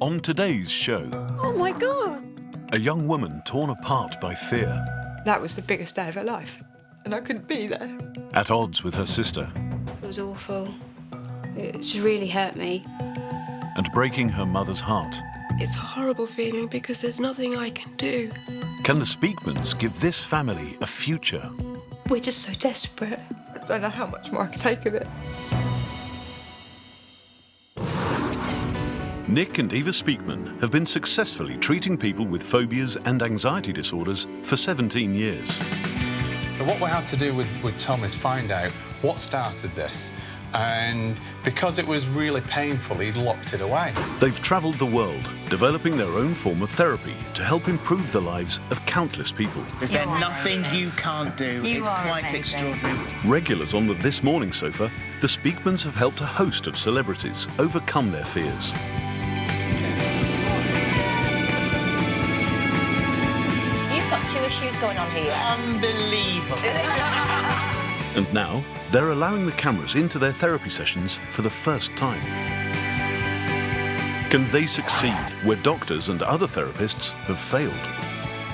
On today's show, Oh my God! a young woman torn apart by fear, That was the biggest day of her life, and I couldn't be there. at odds with her sister, It was awful. It just really hurt me. and breaking her mother's heart. It's a horrible feeling because there's nothing I can do. Can the Speakmans give this family a future? We're just so desperate. I don't know how much more I can take of it. Nik and Eva Speakman have been successfully treating people with phobias and anxiety disorders for 17 years. But what we had to do with Tom is find out what started this. And because it was really painful, he'd locked it away. They've travelled the world, developing their own form of therapy to help improve the lives of countless people. Is there nothing you can't do? It's quite extraordinary. Regulars on the This Morning sofa, the Speakmans have helped a host of celebrities overcome their fears. You've got two issues going on here. Unbelievable. And now, they're allowing the cameras into their therapy sessions for the first time. Can they succeed where doctors and other therapists have failed?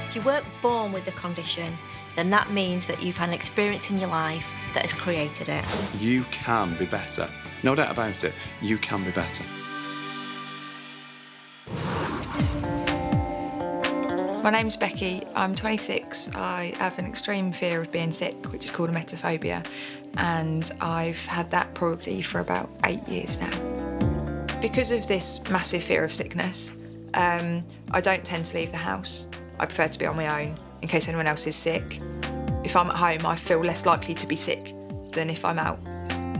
If you weren't born with the condition, then that means that you've had an experience in your life that has created it. You can be better. No doubt about it, you can be better. My name's Becky, I'm 26. I have an extreme fear of being sick, which is called emetophobia, and I've had that probably for about 8 years now. Because of this massive fear of sickness, I don't tend to leave the house. I prefer to be on my own in case anyone else is sick. If I'm at home, I feel less likely to be sick than if I'm out.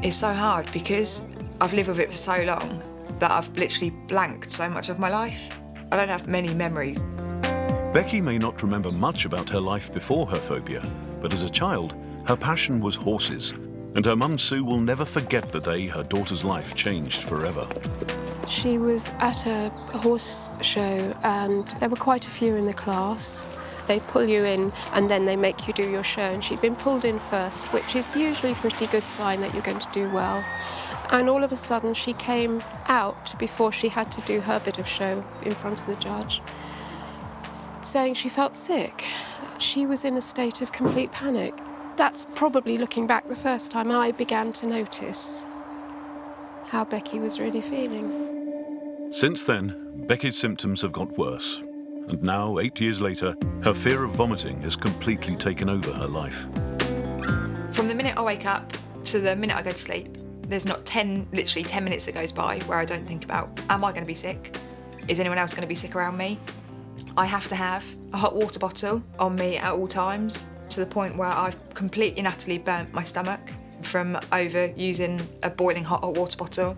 It's so hard because I've lived with it for so long that I've literally blanked so much of my life. I don't have many memories. Becky may not remember much about her life before her phobia, but as a child, her passion was horses, and her mum Sue will never forget the day her daughter's life changed forever. She was at a horse show and there were quite a few in the class. They pull you in and then they make you do your show, and she'd been pulled in first, which is usually a pretty good sign that you're going to do well. And all of a sudden she came out before she had to do her bit of show in front of the judge, saying she felt sick. She was in a state of complete panic. That's probably, looking back, the first time I began to notice how Becky was really feeling. Since then, Becky's symptoms have got worse, and now, 8 years later, her fear of vomiting has completely taken over her life. From the minute I wake up to the minute I go to sleep, there's not literally 10 minutes that goes by where I don't think about, am I going to be sick? Is anyone else going to be sick around me? I have to have a hot water bottle on me at all times, to the point where I've completely and utterly burnt my stomach from overusing a boiling hot water bottle.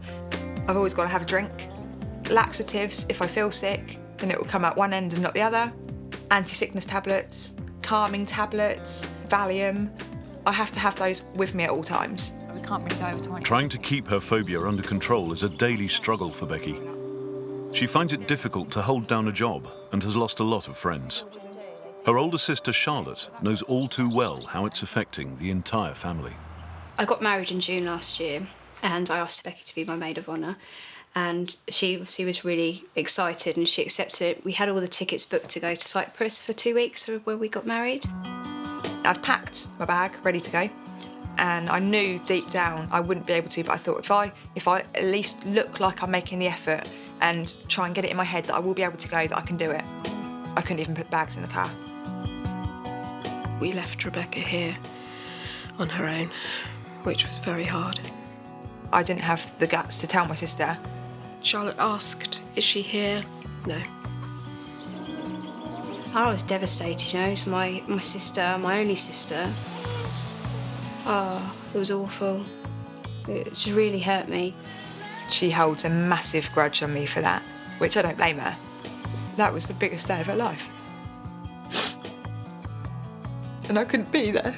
I've always got to have a drink. Laxatives, if I feel sick, then it will come out one end and not the other. Anti-sickness tablets, calming tablets, Valium. I have to have those with me at all times. We can't really go over 20. Trying to keep her phobia under control is a daily struggle for Becky. She finds it difficult to hold down a job and has lost a lot of friends. Her older sister Charlotte knows all too well how it's affecting the entire family. I got married in June last year and I asked Becky to be my maid of honour, and she was really excited and she accepted it. We had all the tickets booked to go to Cyprus for 2 weeks where we got married. I'd packed my bag, ready to go, and I knew deep down I wouldn't be able to, but I thought if I at least look like I'm making the effort and try and get it in my head that I will be able to go, that I can do it. I couldn't even put bags in the car. We left Rebecca here on her own, which was very hard. I didn't have the guts to tell my sister. Charlotte asked, "Is she here?" No. I was devastated, you know, it's my sister, my only sister. Oh, it was awful. It just really hurt me. She holds a massive grudge on me for that, which I don't blame her. That was the biggest day of her life. And I couldn't be there.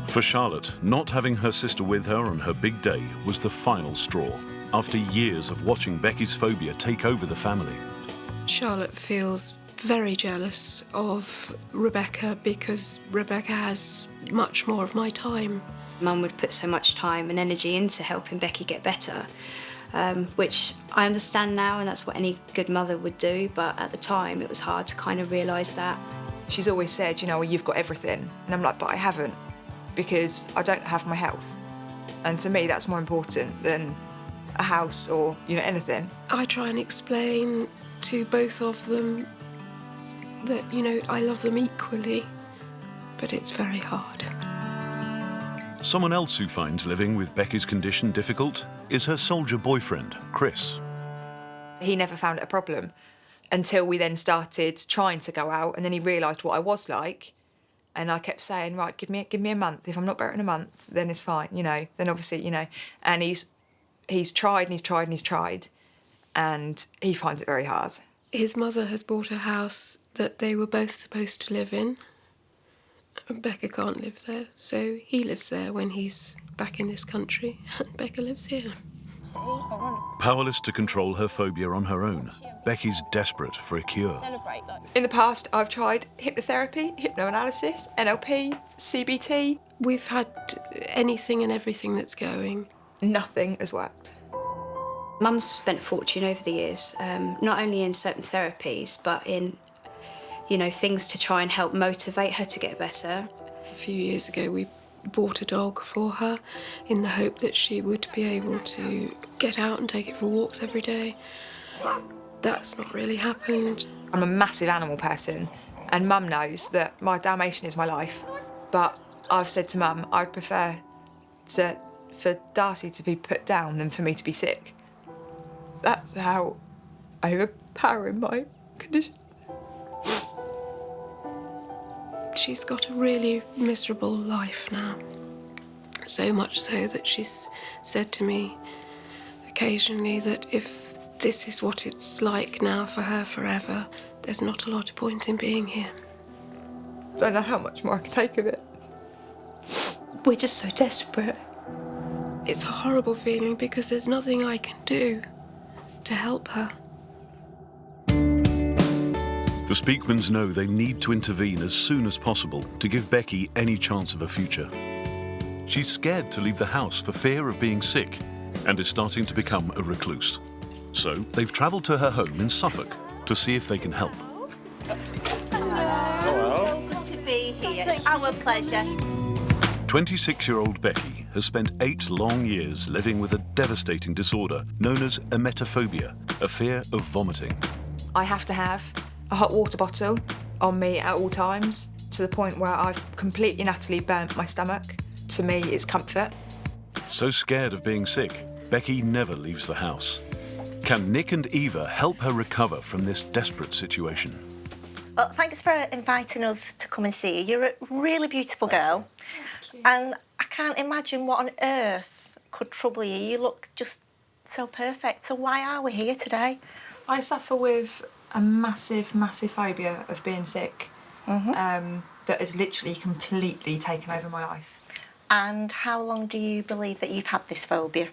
For Charlotte, not having her sister with her on her big day was the final straw, after years of watching Becky's phobia take over the family. Charlotte feels very jealous of Rebecca because Rebecca has much more of my time. Mum would put so much time and energy into helping Becky get better. which I understand now, and that's what any good mother would do, but at the time it was hard to kind of realise that. She's always said, you know, well, you've got everything. And I'm like, but I haven't, because I don't have my health. And to me, that's more important than a house or, you know, anything. I try and explain to both of them that, you know, I love them equally, but it's very hard. Someone else who finds living with Becky's condition difficult is her soldier boyfriend, Chris. He never found it a problem until we then started trying to go out, and then he realised what I was like. And I kept saying, right, give me a month. If I'm not better in a month, then it's fine, you know. Then obviously, you know. And he's tried and he's tried and he's tried, and he finds it very hard. His mother has bought a house that they were both supposed to live in. Becca can't live there, so he lives there when he's back in this country, and Becca lives here. Powerless to control her phobia on her own, Becky's desperate for a cure. In the past, I've tried hypnotherapy, hypnoanalysis, NLP, CBT. We've had anything and everything that's going. Nothing has worked. Mum's spent a fortune over the years, not only in certain therapies, but in, you know, things to try and help motivate her to get better. A few years ago, we bought a dog for her in the hope that she would be able to get out and take it for walks every day. That's not really happened. I'm a massive animal person, and Mum knows that my Dalmatian is my life. But I've said to Mum, I'd prefer for Darcy to be put down than for me to be sick. That's how overpowering my condition. She's got a really miserable life now. So much so that she's said to me occasionally that if this is what it's like now for her forever, there's not a lot of point in being here. I don't know how much more I can take of it. We're just so desperate. It's a horrible feeling because there's nothing I can do to help her. The Speakmans know they need to intervene as soon as possible to give Becky any chance of a future. She's scared to leave the house for fear of being sick and is starting to become a recluse. So they've travelled to her home in Suffolk to see if they can help. Hello. Good to be here. It's our pleasure. 26-year-old Becky has spent 8 long years living with a devastating disorder known as emetophobia, a fear of vomiting. I have to have a hot water bottle on me at all times, to the point where I've completely and utterly burnt my stomach. To me, it's comfort. So scared of being sick, Becky never leaves the house. Can Nik and Eva help her recover from this desperate situation? Well, thanks for inviting us to come and see you. You're a really beautiful girl. And I can't imagine what on earth could trouble you. You look just so perfect. So why are we here today? I suffer with a massive, massive phobia of being sick. That has literally completely taken over my life. And how long do you believe that you've had this phobia?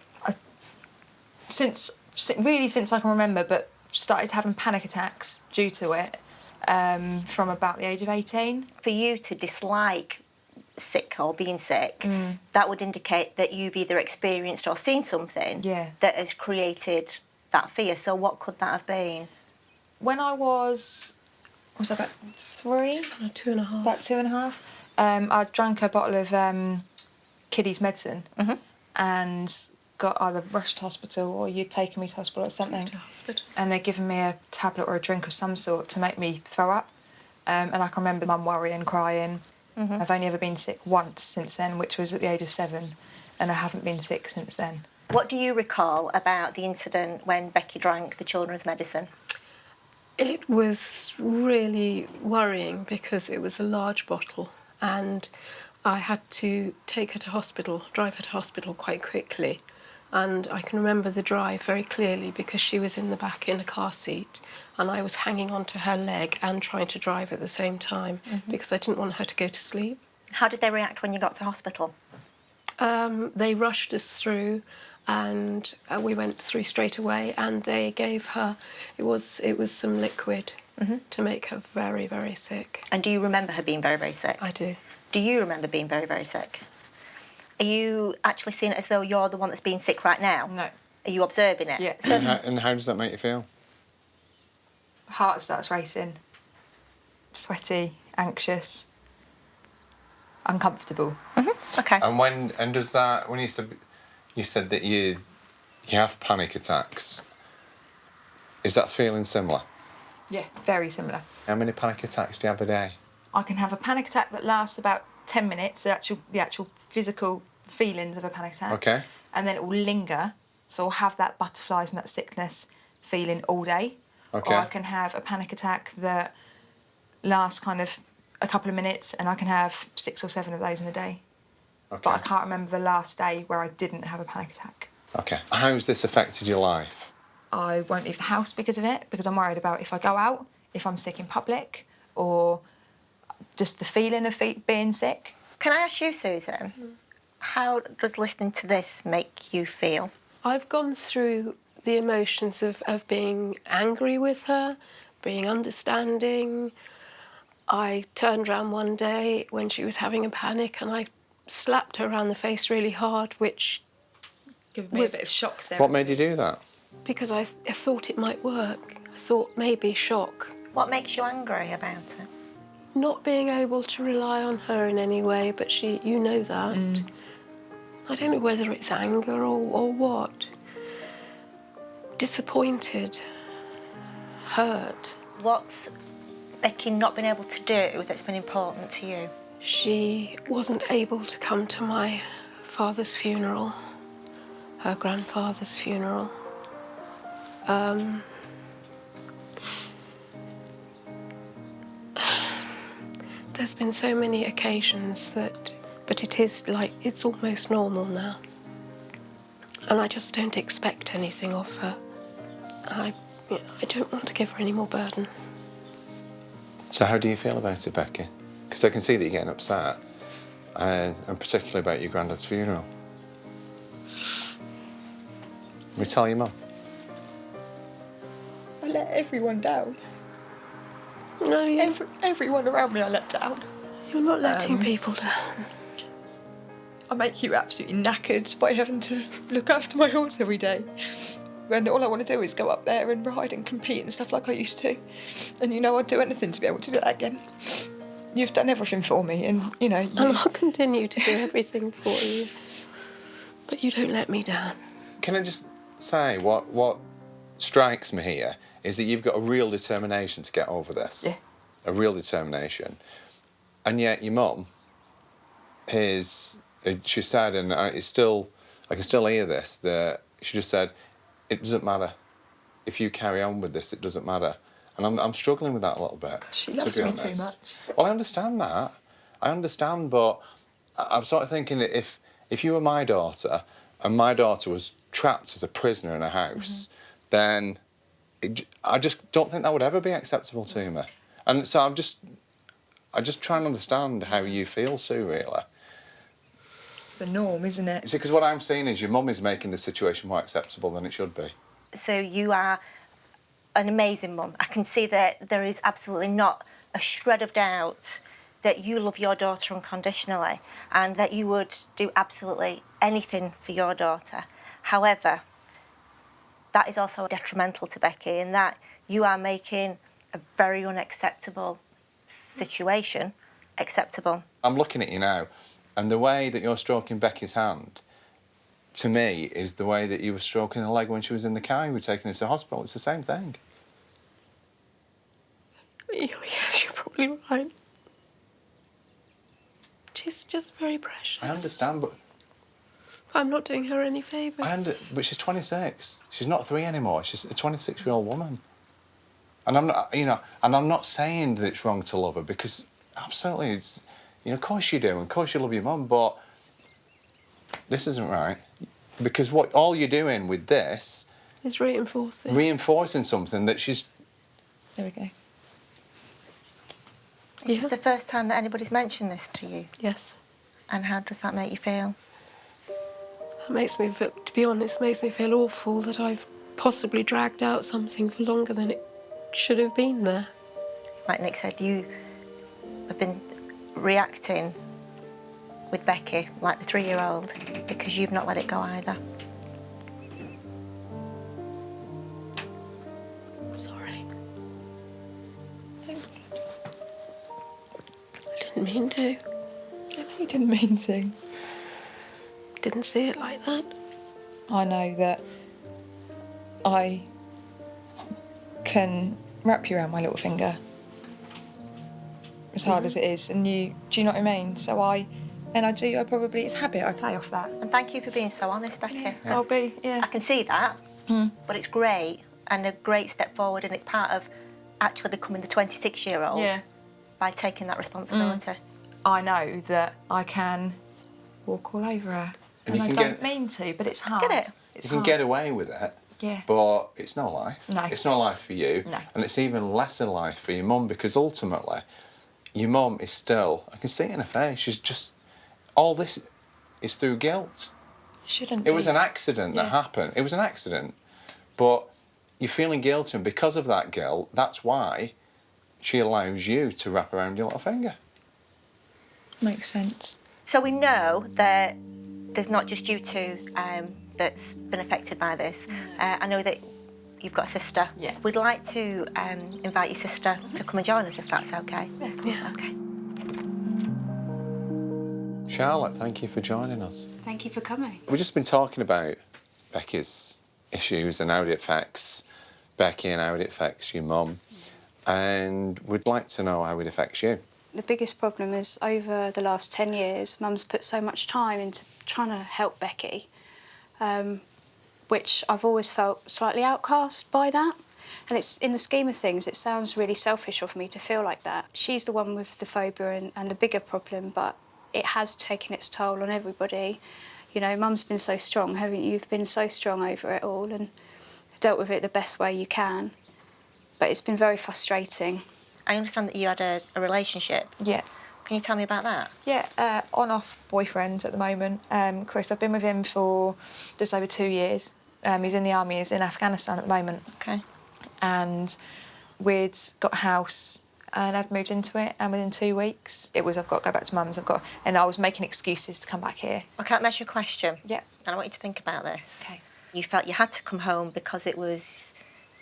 Since I can remember, but started having panic attacks due to it from about the age of 18. For you to dislike sick or being sick, that would indicate that you've either experienced or seen something that has created that fear. So what could that have been? When I was I about 3? 2.5. About 2.5. I drank a bottle of kiddies medicine and got either rushed to hospital or you'd taken me to hospital or something. To hospital. And they'd given me a tablet or a drink of some sort to make me throw up. And I can remember Mum worrying, crying. I've only ever been sick once since then, which was at the age of 7, and I haven't been sick since then. What do you recall about the incident when Becky drank the children's medicine? It was really worrying because it was a large bottle and I had to take her to hospital, drive her to hospital quite quickly. And I can remember the drive very clearly because she was in the back in a car seat and I was hanging onto her leg and trying to drive at the same time because I didn't want her to go to sleep. How did they react when you got to hospital? They rushed us through and we went through straight away and they gave her, it was some liquid to make her very, very sick. And do you remember her being very, very sick? I do. Do you remember being very, very sick? Are you actually seeing it as though you're the one that's being sick right now? No. Are you observing it? Yeah. So, And how does that make you feel? Heart starts racing, sweaty, anxious, uncomfortable. okay. And does that, when you said that you have panic attacks, is that feeling similar? Yeah, very similar. How many panic attacks do you have a day? I can have a panic attack that lasts about 10 minutes, the actual physical feelings of a panic attack. Okay. And then it will linger, so I'll have that butterflies and that sickness feeling all day. Okay. Or I can have a panic attack that lasts kind of a couple of minutes, and I can have 6 or 7 of those in a day. Okay. But I can't remember the last day where I didn't have a panic attack. Okay. How's this affected your life? I won't leave the house because of it, because I'm worried about if I go out, if I'm sick in public, or just the feeling of being sick. Can I ask you, Susan, how does listening to this make you feel? I've gone through the emotions of being angry with her, being understanding. I turned around one day when she was having a panic and I slapped her around the face really hard, which Give me a bit of shock there. What made you do that? because I thought it might work. I thought maybe shock. What makes you angry about it? Not being able to rely on her in any way, but you know that. I don't know whether it's anger or what. Disappointed, hurt. What's Becky not been able to do that's been important to you? She wasn't able to come to my father's funeral, her grandfather's funeral. There's been so many occasions but it is like, it's almost normal now. And I just don't expect anything of her. I don't want to give her any more burden. So how do you feel about it, Becky? Because I can see that you're getting upset, and particularly about your granddad's funeral. We tell your mum. I let everyone down. No, Everyone around me I let down. you're not letting people down. I make you absolutely knackered by having to look after my horse every day. And all I want to do is go up there and ride and compete and stuff like I used to. And you know, I'd do anything to be able to do that again. You've done everything for me, and you know. And I'll continue to do everything for you. But you don't let me down. Can I just say what strikes me here is that you've got a real determination to get over this. Yeah. A real determination. And yet your mum she said, and I can still hear this, that she just said, it doesn't matter. If you carry on with this, it doesn't matter. And I'm struggling with that a little bit. She loves me too much. Well, I understand that. I understand, but I'm sort of thinking that if you were my daughter and my daughter was trapped as a prisoner in a house, then I just don't think that would ever be acceptable to me. And so I just try and understand how you feel, Sue, really. It's the norm, isn't it? You see, because what I'm seeing is your mum is making the situation more acceptable than it should be. So you are an amazing mum. I can see that there is absolutely not a shred of doubt that you love your daughter unconditionally and that you would do absolutely anything for your daughter. However, that is also detrimental to Becky in that you are making a very unacceptable situation acceptable. I'm looking at you now, and the way that you're stroking Becky's hand, to me, is the way that you were stroking her leg when she was in the car. You were taking her to hospital. It's the same thing. Yes, you're probably right. She's just very precious. I understand, but I'm not doing her any favours. but she's 26. She's not 3 anymore. She's a 26-year-old woman. And I'm not, and I'm not saying that it's wrong to love her, because absolutely, it's, of course you do, and of course you love your mum, but this isn't right. Because all you're doing with this is reinforcing. Reinforcing something that she's. There we go. Is this the first time that anybody's mentioned this to you? Yes. And how does that make you feel? It makes me, to be honest, makes me feel awful that I've possibly dragged out something for longer than it should have been there. Like Nick said, you have been reacting with Becky like the 3-year-old because you've not let it go either. didn't mean to. You didn't mean to. Didn't see it like that. I know that I can wrap you around my little finger, as hard as it is, and do you know what I mean? So I probably, it's habit, I play off that. And thank you for being so honest, Becky. Yeah, 'cause I can see that, but it's great and a great step forward, and it's part of actually becoming the 26-year-old by taking that responsibility. I know that I can walk all over her, and I don't mean to, but it's hard. Get it? You can get away with it, Yeah. but it's not life. No. It's not life for you, No. and it's even less in life for your mum, because ultimately, your mum is still, I can see it in her face, she's just, all this is through guilt. Shouldn't It was an accident that happened. It was an accident, but you're feeling guilty, and because of that guilt, that's why she allows you to wrap around your little finger. Makes sense. So we know that there's not just you two that's been affected by this. I know that you've got a sister. Yeah. We'd like to invite your sister to come and join us, if that's okay. Yeah, of course. Okay. Charlotte, thank you for joining us. Thank you for coming. We've just been talking about Becky's issues and how it affects Becky and how it affects your mum, and we'd like to know how it affects you. The biggest problem is over the last 10 years, Mum's put so much time into trying to help Becky, which I've always felt slightly outcast by that. And it's, in the scheme of things, it sounds really selfish of me to feel like that. She's the one with the phobia and the bigger problem, but it has taken its toll on everybody. You know, Mum's been so strong, haven't you? You've been so strong over it all and dealt with it the best way you can. But it's been very frustrating. I understand that you had a relationship. Yeah. Can you tell me about that? Yeah, on-off boyfriend at the moment. Chris, I've been with him for just over 2 years. He's in the army, he's in Afghanistan at the moment. Okay. And we'd got a house and I'd moved into it, and within 2 weeks it was, I've got to go back to Mum's, and I was making excuses to come back here. Okay, let me ask you a question. Yeah. And I want you to think about this. Okay. You felt you had to come home because it was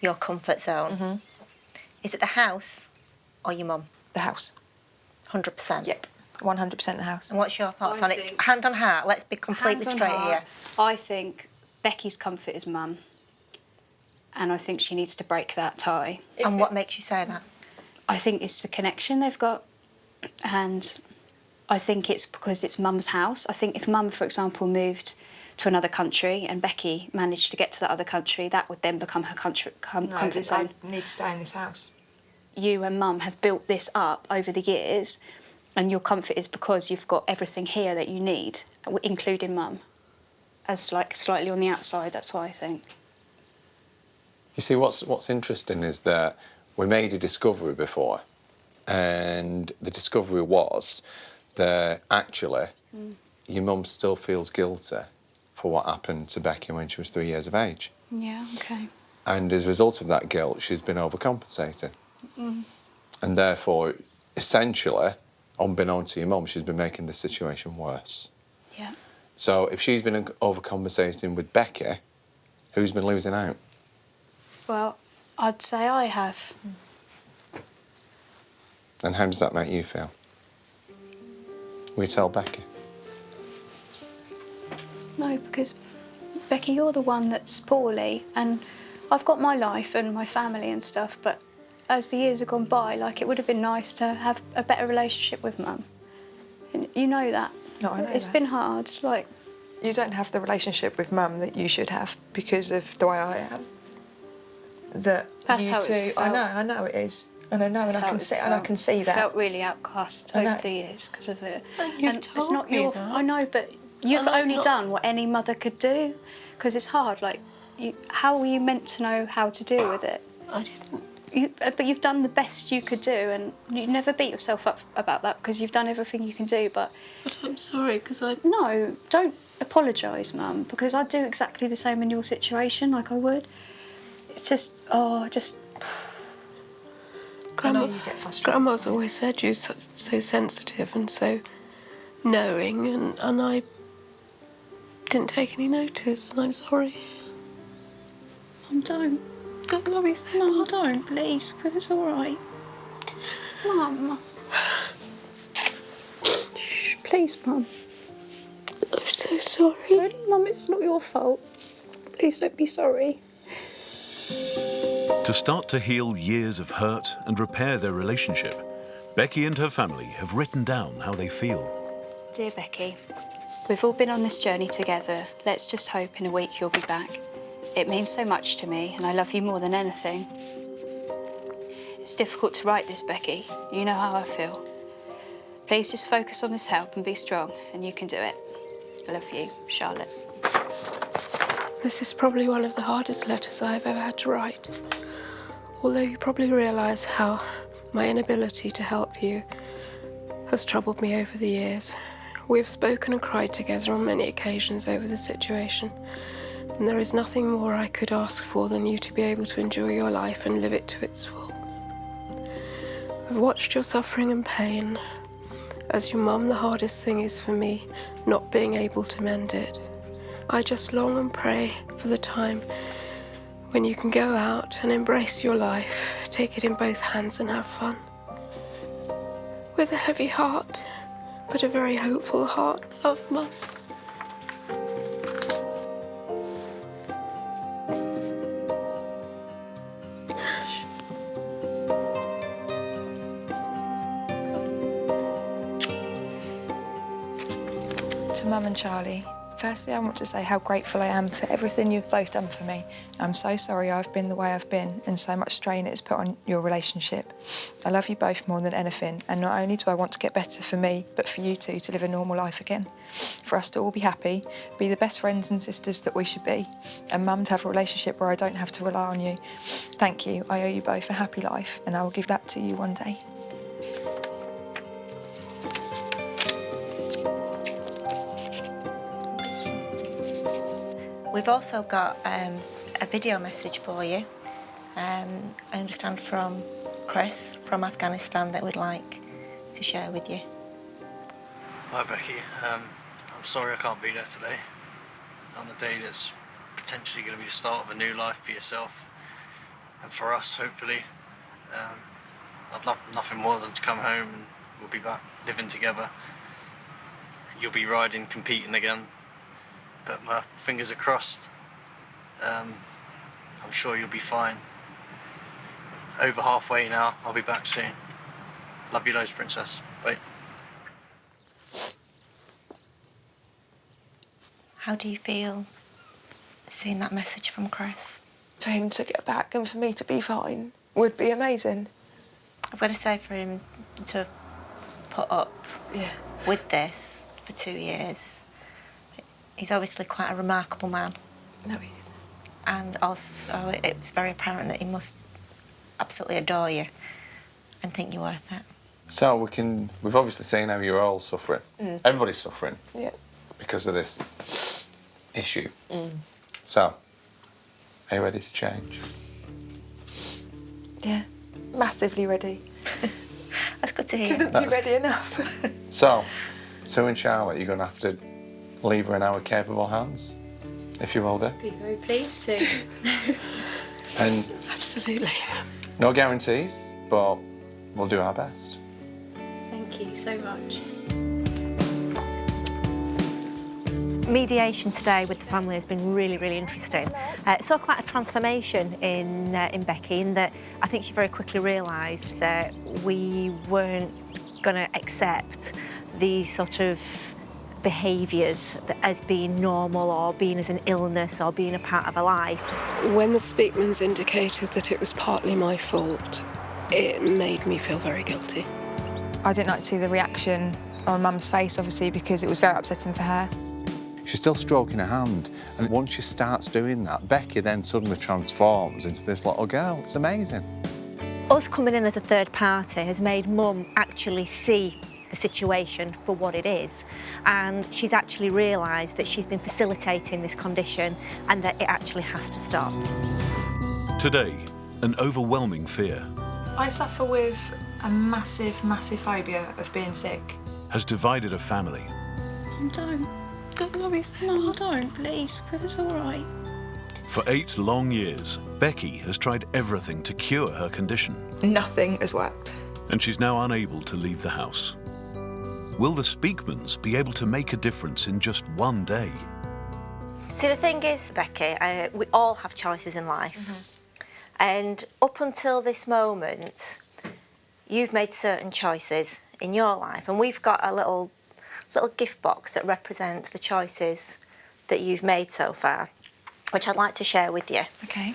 your comfort zone. Mm-hmm. Is it the house or your mum? The house. 100%? Yep, 100% the house. And what's your thoughts I on it? think- Hand on heart, let's be completely Hand on straight heart, here. I think Becky's comfort is Mum, and I think she needs to break that tie. And what makes you say that? I think it's the connection they've got, and I think it's because it's Mum's house. I think if Mum, for example, moved to another country and Becky managed to get to that other country, that would then become her comfort zone. I need to stay in this house. You and Mum have built this up over the years, and your comfort is because you've got everything here that you need, including Mum. As like slightly on the outside, that's what I think. You see, what's interesting is that we made a discovery before, and the discovery was that actually your mum still feels guilty for what happened to Becky when she was 3 years of age. Yeah, okay. And as a result of that guilt, she's been overcompensating. And therefore, essentially, unbeknown to your mum, she's been making the situation worse. Yeah. So if she's been overcompensating with Becky, who's been losing out? Well, I'd say I have. And how does that make you feel? Will you tell Becky? No, because Becky, you're the one that's poorly, and I've got my life and my family and stuff, but as the years have gone by, like, it would have been nice to have a better relationship with Mum. And you know that. No, I know It's that. been hard, like... You don't have the relationship with Mum that you should have because of the way I am. That's you how it's two, felt. I know it is, and I know, and That's I how can it's see, and I felt. can see that. Felt really outcast I know. over the years because of it. You've it's told not me your. that. I know, but you've And I'm only not- done what any mother could do, because it's hard. Like, how were you meant to know how to deal with it? I didn't. But you've done the best you could do, and you never beat yourself up about that because you've done everything you can do. But But I'm sorry, because I... no, don't apologise, Mum, because I'd do exactly the same in your situation, like I would. It's just, I know you get frustrated. Grandma's always said you're so sensitive and so knowing, and I didn't take any notice, and I'm sorry. Mum, don't. I love you so Mum, much. don't, please, because it's all right. Mum. Please, Mum. I'm so sorry. Don't, Mum, it's not your fault. Please don't be sorry. To start to heal years of hurt and repair their relationship, Becky and her family have written down how they feel. Dear Becky, we've all been on this journey together. Let's just hope in a week you'll be back. It means so much to me, and I love you more than anything. It's difficult to write this, Becky. You know how I feel. Please just focus on this help and be strong, and you can do it. I love you, Charlotte. This is probably one of the hardest letters I've ever had to write. Although you probably realise how my inability to help you has troubled me over the years. We have spoken and cried together on many occasions over the situation, and there is nothing more I could ask for than you to be able to enjoy your life and live it to its full. I've watched your suffering and pain. As your mum, the hardest thing is for me not being able to mend it. I just long and pray for the time when you can go out and embrace your life, take it in both hands and have fun. With a heavy heart, but a very hopeful heart, love, Mum. To Mum and Charlie, firstly I want to say how grateful I am for everything you've both done for me. I'm so sorry I've been the way I've been and so much strain it has put on your relationship. I love you both more than anything, and not only do I want to get better for me, but for you two to live a normal life again. For us to all be happy, be the best friends and sisters that we should be, and Mum to have a relationship where I don't have to rely on you. Thank you, I owe you both a happy life, and I will give that to you one day. We've also got a video message for you. I understand from Chris from Afghanistan that we'd like to share with you. Hi Becky, I'm sorry I can't be there today. On the day that's potentially going to be the start of a new life for yourself and for us, hopefully. I'd love nothing more than to come home and we'll be back living together. You'll be riding, competing again. But my fingers are crossed. I'm sure you'll be fine. Over halfway now, I'll be back soon. Love you loads, Princess. Bye. How do you feel seeing that message from Chris? For him to get back and for me to be fine would be amazing. I've got to say, for him to have put up with this for 2 years, he's obviously quite a remarkable man. No, he isn't. And also, it's very apparent that he must absolutely adore you and think you're worth it. So we've obviously seen how you're all suffering. Everybody's suffering because of this issue. So, are you ready to change? Yeah, massively ready. That's good to hear. Couldn't be ready enough. So, Sue and Charlotte, you're going to have to leave her in our capable hands, if you will do. Be very pleased to. And Absolutely. no guarantees, but we'll do our best. Thank you so much. Mediation today with the family has been really, really interesting. Saw quite a transformation in Becky, in that I think she very quickly realised that we weren't going to accept these sort of behaviours as being normal or being as an illness or being a part of her life. When the Speakmans indicated that it was partly my fault, it made me feel very guilty. I didn't like to see the reaction on Mum's face, obviously, because it was very upsetting for her. She's still stroking her hand, and once she starts doing that, Becky then suddenly transforms into this little girl. It's amazing. Us coming in as a third party has made Mum actually see the situation for what it is, and she's actually realised that she's been facilitating this condition and that it actually has to stop. Today, an overwhelming fear I suffer with a massive, massive phobia of being sick. has divided a family. Mum, don't. God love you so much. Mum, don't, please, because it's all right. For 8 long years, Becky has tried everything to cure her condition, Nothing has worked. and she's now unable to leave the house. Will the Speakmans be able to make a difference in just one day? See, the thing is, Becky, we all have choices in life. And up until this moment, you've made certain choices in your life. And we've got a little gift box that represents the choices that you've made so far, which I'd like to share with you. Okay.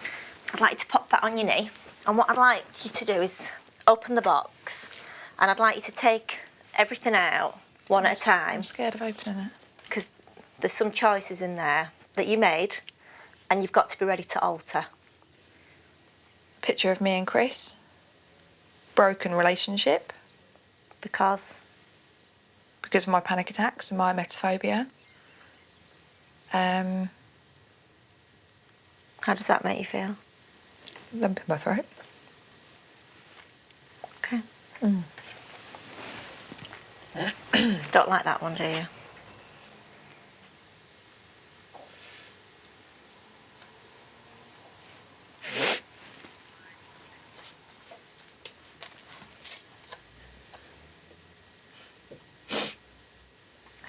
I'd like you to pop that on your knee. And what I'd like you to do is open the box, and I'd like you to take everything out one at a time. I'm scared of opening it. Because there's some choices in there that you made, and you've got to be ready to alter. Picture of me and Chris. Broken relationship. Because of my panic attacks and my emetophobia. How does that make you feel? Lump in my throat. Okay. Don't like that one, do you?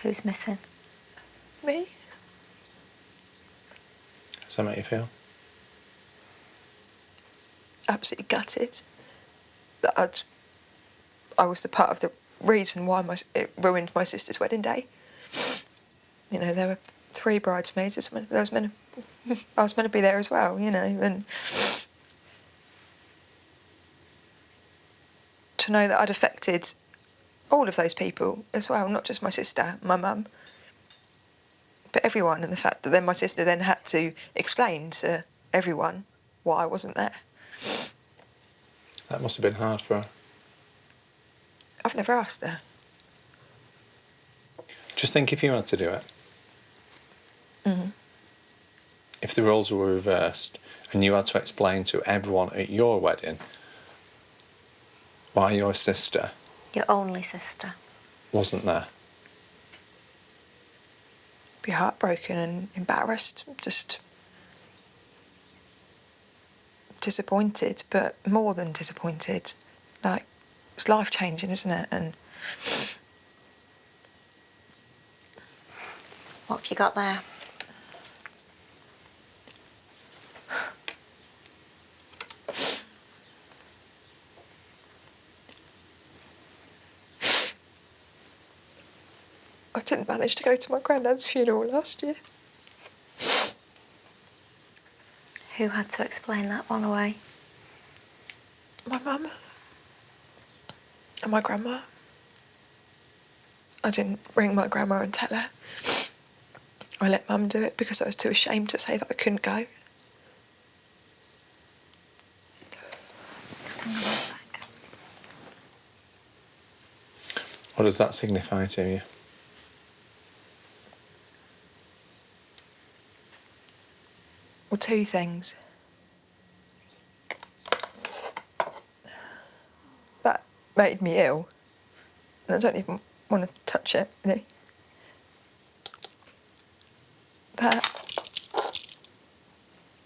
Who's missing? Me? Does that make you feel? Absolutely gutted that I was the part of the reason why it ruined my sister's wedding day. You know, there were 3 bridesmaids. I was meant to be there as well, you know, and to know that I'd affected all of those people as well, not just my sister, my mum, but everyone, and the fact that then my sister then had to explain to everyone why I wasn't there. That must have been hard for her. I've never asked her. Just think if you had to do it. If the roles were reversed and you had to explain to everyone at your wedding why your sister, Your only sister. wasn't there. Be heartbroken and embarrassed, just disappointed, but more than disappointed. Like, it's life-changing, isn't it? And What have you got there? I didn't manage to go to my granddad's funeral last year. Who had to explain that one away? My mum and my grandma. I didn't ring my grandma and tell her. I let mum do it because I was too ashamed to say that I couldn't go. Hang on a sec. What does that signify to you? Well, 2 things. That made me ill, and I don't even want to touch it, really. That,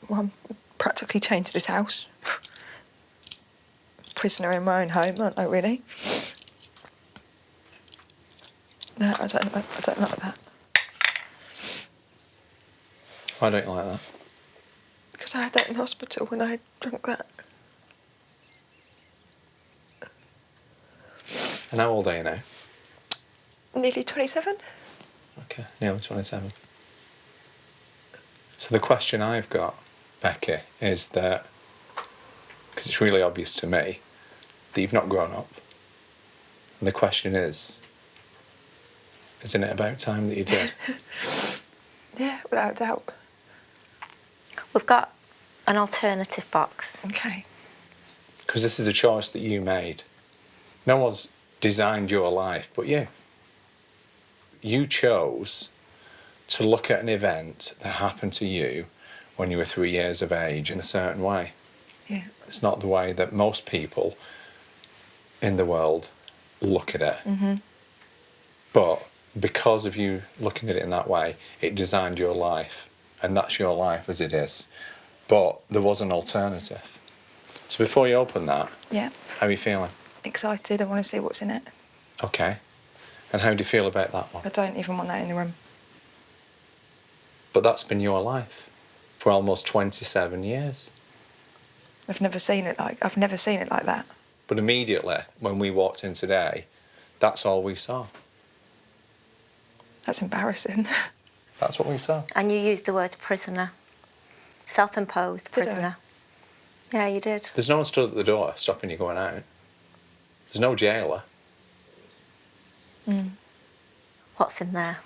well, I'm practically chained to this house. Prisoner in my own home, aren't I, really? No, I don't like that. I don't like that. Because I had that in hospital when I drank that. And how old are you now? Nearly 27. Okay, nearly 27. So the question I've got, Becky, is that, because it's really obvious to me, that you've not grown up. And the question is, isn't it about time that you did? Yeah, without a doubt. We've got an alternative box. Okay. Because this is a choice that you made. No one's designed your life but you. You chose to look at an event that happened to you when you were 3 years of age in a certain way. Yeah. It's not the way that most people in the world look at it. But because of you looking at it in that way, it designed your life. And that's your life as it is. But there was an alternative. So before you open that, Yeah. how are you feeling? Excited. I want to see what's in it. Okay. And how do you feel about that one? I don't even want that in the room. But that's been your life for almost 27 years. I've never seen it like that. But immediately, when we walked in today, that's all we saw. That's embarrassing. That's what we saw. And you used the word prisoner. Self-imposed Did I? prisoner. Yeah, you did. There's no one stood at the door stopping you going out. There's no jailer. What's in there?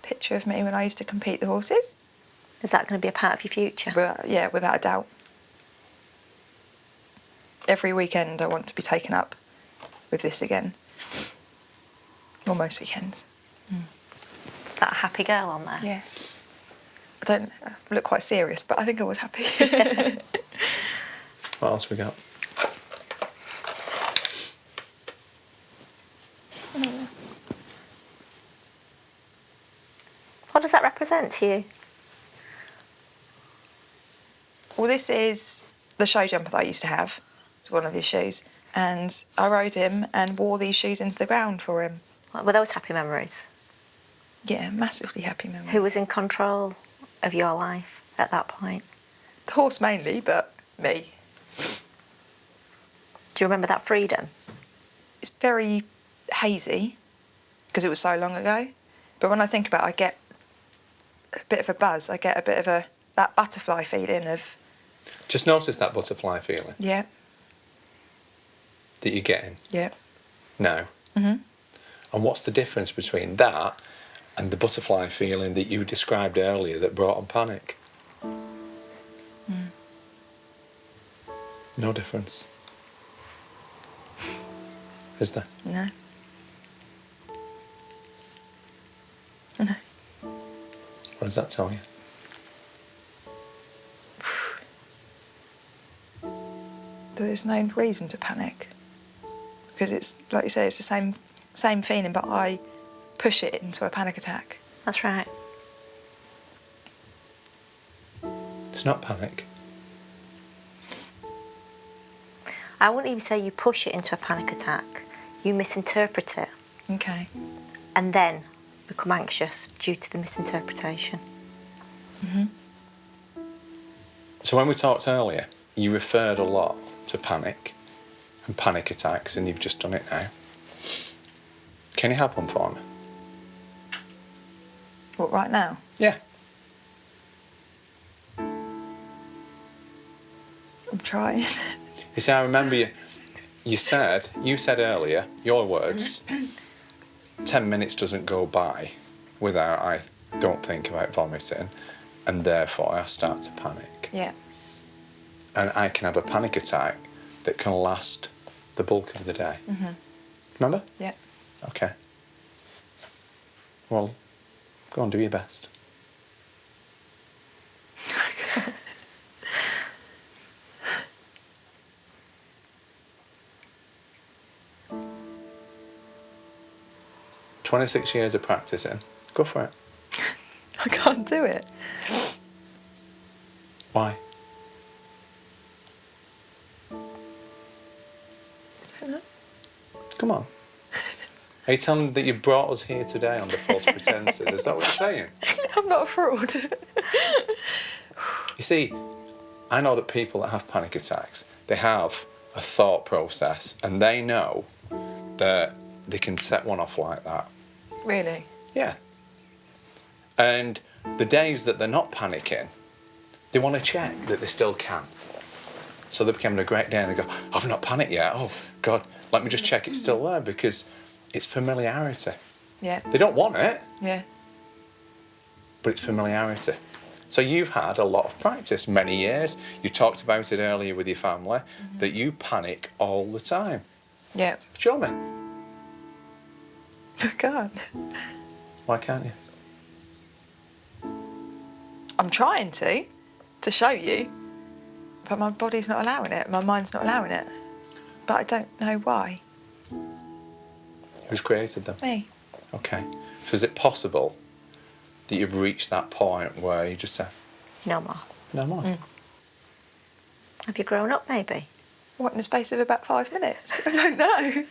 Picture of me when I used to compete the horses. Is that going to be a part of your future? But, yeah, without a doubt. Every weekend I want to be taken up with this again. Or most weekends. Is that a happy girl on there? Yeah. I look quite serious, but I think I was happy. What else we got? What does that represent to you? Well, this is the show jumper that I used to have. It's one of his shoes. And I rode him and wore these shoes into the ground for him. Were those happy memories? Yeah, massively happy memory. Who was in control of your life at that point? The horse mainly, but me. Do you remember that freedom? It's very hazy because it was so long ago. But when I think about it, I get a bit of a buzz. I get a bit of that butterfly feeling of... Just notice that butterfly feeling Yeah, that you're getting yeah. now. Mm-hmm. And what's the difference between that and the butterfly feeling that you described earlier that brought on panic? No difference. Is there? No. No. What does that tell you? There's no reason to panic. Because it's, like you say, it's the same feeling, but I push it into a panic attack. That's right. It's not panic. I wouldn't even say you push it into a panic attack. You misinterpret it Okay. and then become anxious due to the misinterpretation. So when we talked earlier, you referred a lot to panic and panic attacks, and you've just done it now. Can you have one for me? What, right now? Yeah. I'm trying. You see, I remember you said earlier, your words, 10 minutes doesn't go by without I don't think about vomiting, and therefore I start to panic. Yeah. And I can have a panic attack that can last the bulk of the day. Remember? Yeah. Okay. Well, go on, do your best. "26 years of practicing. Go for it." I can't do it. Why? I don't know. Come on. Are you telling me that you brought us here today under false pretenses? Is that what you're saying? I'm not a fraud. You see, I know that people that have panic attacks, they have a thought process and they know that they can set one off like that. Really? Yeah. And the days that they're not panicking, they want to check that they still can. So they're becoming a great day and they go, "I've not panicked yet. Oh, God, let me just check it's still there," because it's familiarity. Yeah. They don't want it, Yeah. but it's familiarity. So you've had a lot of practice, many years. You talked about it earlier with your family, that you panic all the time. Yeah. Show me. I can't. Why can't you? I'm trying to show you, but my body's not allowing it. My mind's not allowing it. But I don't know why. Who's created them? Me. Okay. So is it possible that you've reached that point where you just say, No more. "No more"? Have you grown up, maybe? What, in the space of about 5 minutes? I don't know.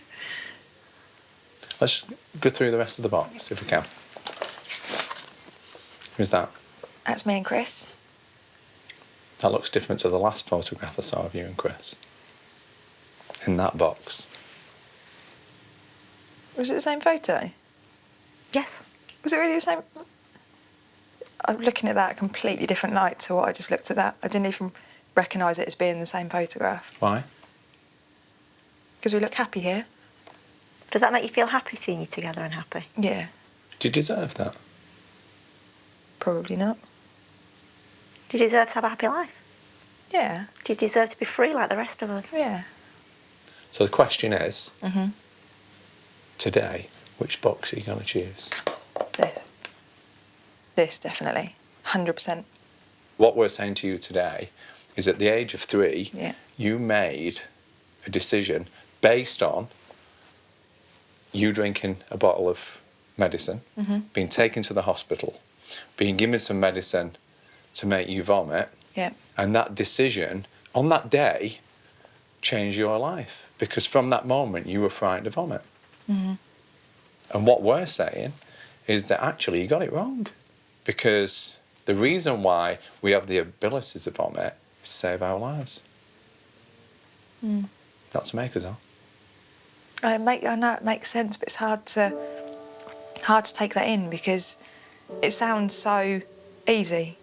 Let's go through the rest of the box, if we can. Who's that? That's me and Chris. That looks different to the last photograph I saw of you and Chris. In that box. Was it the same photo? Yes. Was it really the same? I'm looking at that a completely different light to what I just looked at that. I didn't even recognise it as being the same photograph. Why? Because we look happy here. Does that make you feel happy seeing you together and happy? Yeah. Do you deserve that? Probably not. Do you deserve to have a happy life? Yeah. Do you deserve to be free like the rest of us? Yeah. So the question is, today, which box are you going to choose? This. This, definitely. 100%. What we're saying to you today is at the age of 3, Yeah. you made a decision based on you drinking a bottle of medicine, being taken to the hospital, being given some medicine to make you vomit, Yeah. and that decision on that day changed your life because from that moment you were frightened to vomit. And what we're saying is that actually you got it wrong, because the reason why we have the ability to vomit is to save our lives, not to make us ill. I know it makes sense, but it's hard to take that in because it sounds so easy.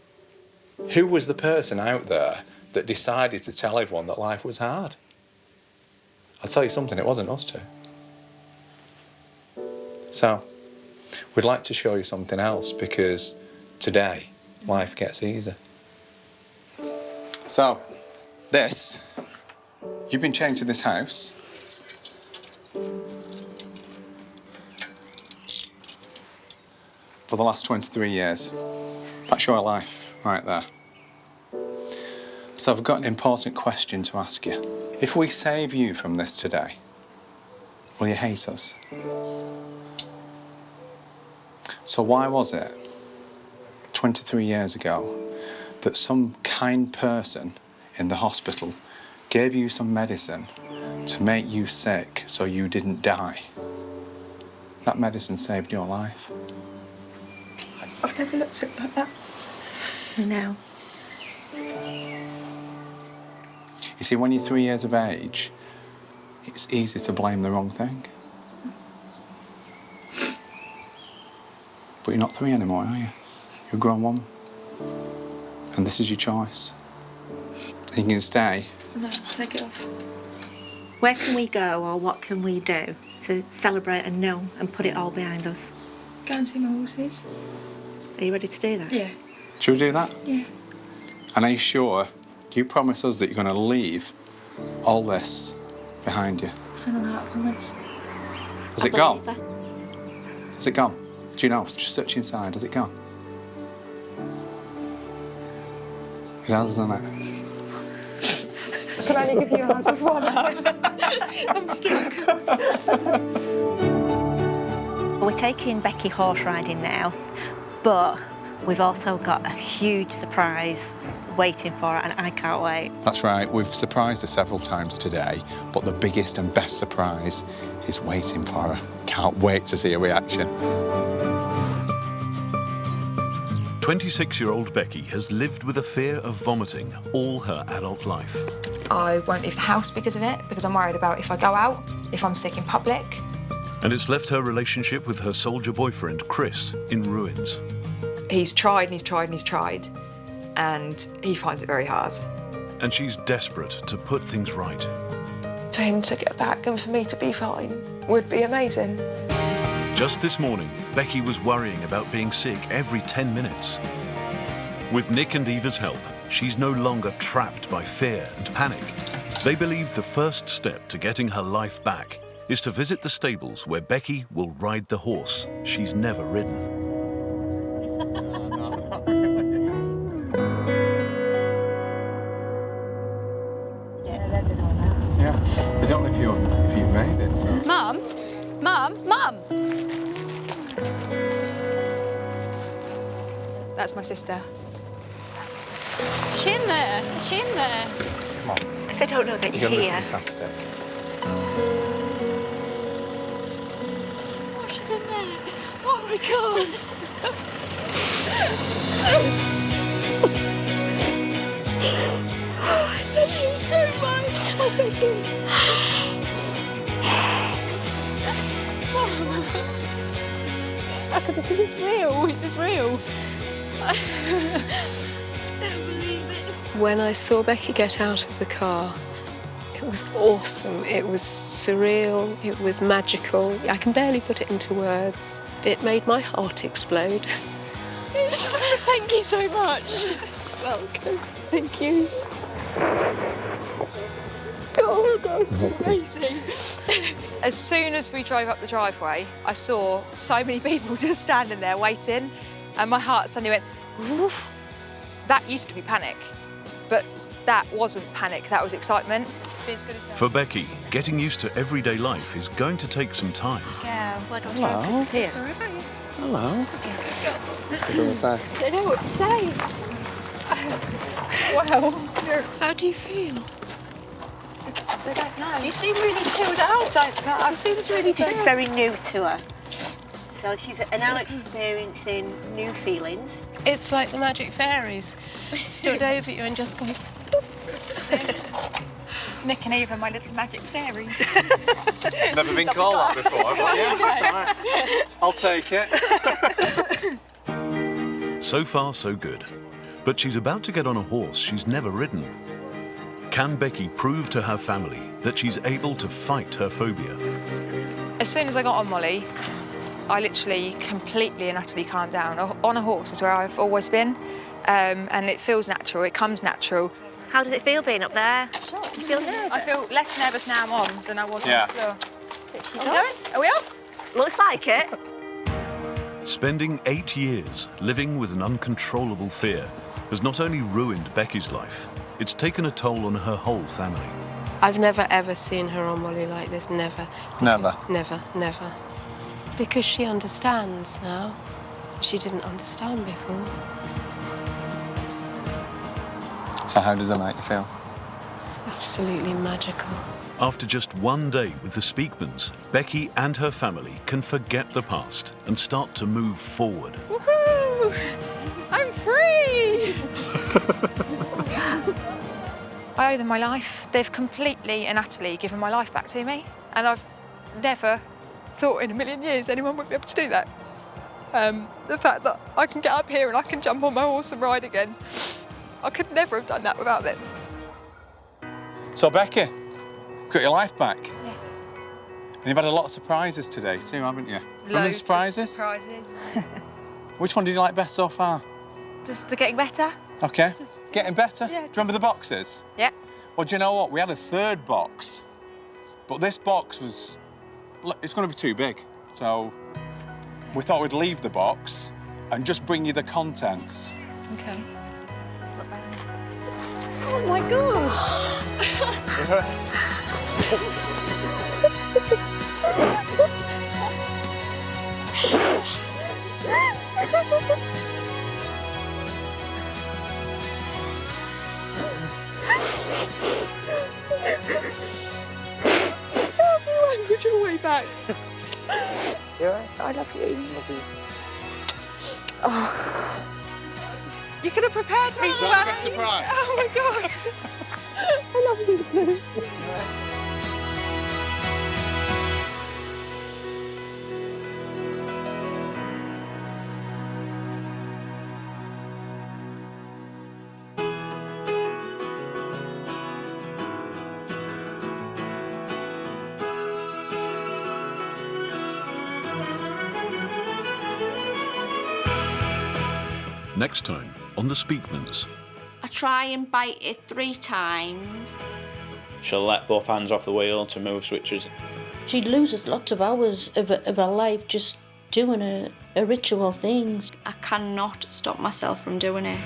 Who was the person out there that decided to tell everyone that life was hard? I'll tell you something, it wasn't us two. So, we'd like to show you something else because today, life gets easier. So, you've been chained to this house. For the last 23 years. That's your life, right there. So I've got an important question to ask you. If we save you from this today, will you hate us? So why was it, 23 years ago, that some kind person in the hospital gave you some medicine to make you sick so you didn't die? That medicine saved your life. I've never looked at it like that. No. You see, when you're 3 years of age, it's easy to blame the wrong thing. But you're not 3 anymore, are you? You're a grown woman. And this is your choice. You can stay. No, take it off. Where can we go or what can we do to celebrate and know and put it all behind us? Go and see my horses. Are you ready to do that? Yeah. Should we do that? Yeah. And are you sure? Do you promise us that you're going to leave all this behind you? I don't know, I promise. Has it gone? Has it gone? Do you know? Just search inside. Has it gone? It has, hasn't it? I can only give you a hug of one. I'm stuck. We're taking Becky horse riding now, but we've also got a huge surprise waiting for her and I can't wait. That's right. We've surprised her several times today, but the biggest and best surprise is waiting for her. Can't wait to see her reaction. 26-year-old Becky has lived with a fear of vomiting all her adult life. I won't leave the house because of it, because I'm worried about if I go out, if I'm sick in public. And it's left her relationship with her soldier boyfriend, Chris, in ruins. He's tried and he's tried and he's tried, and he finds it very hard. And she's desperate to put things right. For him to get back and for me to be fine would be amazing. Just this morning, Becky was worrying about being sick every 10 minutes. With Nik and Eva's help, she's no longer trapped by fear and panic. They believe the first step to getting her life back is to visit the stables where Becky will ride the horse she's never ridden. Yeah, I don't know if you've made it, so... Mum? That's my sister. Is she in there? Is she in there? Come on. they don't know that you're here. Fantastic. Oh, she's in there. Oh my God. I love you so much. Oh, Becky. This is real. This is real. I don't believe it. When I saw Becky get out of the car, it was awesome. It was surreal. It was magical. I can barely put it into words. It made my heart explode. Thank you so much. Welcome. Thank you. Oh God, it's amazing. As soon as we drove up the driveway, I saw so many people just standing there waiting, and my heart suddenly went, woof. That used to be panic, but that wasn't panic, that was excitement. As good as For Becky, getting used to everyday life is going to take some time. Yeah, Hello. Hello. What do you want to say? I don't know what to say. Wow. How do you feel? they don't know. You seem really chilled out. Don't know. I've seen this really This is very new to her. So she's now experiencing new feelings. It's like the magic fairies stood over you and just go. Nick and Eva, my little magic fairies. Never been called that before, but yes, it's all right. I'll take it. So far, so good. But she's about to get on a horse she's never ridden. Can Becky prove to her family that she's able to fight her phobia? As soon as I got on Molly, I literally completely and utterly calmed down. On a horse is where I've always been, and it feels natural, it comes natural. How does it feel being up there? Do you feel nervous? I feel less nervous now I'm on than I was on the floor. She's Are we going? Are we off? Looks like it. Spending 8 years living with an uncontrollable fear has not only ruined Becky's life, it's taken a toll on her whole family. I've never ever seen her on Molly like this, never. Never. Never, never. Because she understands now. She didn't understand before. So how does it make you feel? Absolutely magical. After just one day with the Speakmans, Becky and her family can forget the past and start to move forward. Woohoo! I'm free! I owe them my life. They've completely and utterly given my life back to me, and I've never thought in a million years anyone would be able to do that. The fact that I can get up here and I can jump on my horse and ride again, I could never have done that without them. So Becky, got your life back. Yeah. And you've had a lot of surprises today too, haven't you? Loads surprises? of surprises. Which one did you like best so far? Just the getting better. Okay. Just getting better? Yeah, Do you remember the boxes? Yeah. Well, do you know what? We had a third box, but this box was, it's going to be too big. So we thought we'd leave the box and just bring you the contents. Okay. Oh my God. Put your way back. I love you. Oh. You could have prepared me for that. Surprise. Oh my God. I love you too. Next time on The Speakmans. I try and bite it 3 times. She'll let both hands off the wheel to move switches. She loses lots of hours of her life just doing a ritual things. I cannot stop myself from doing it.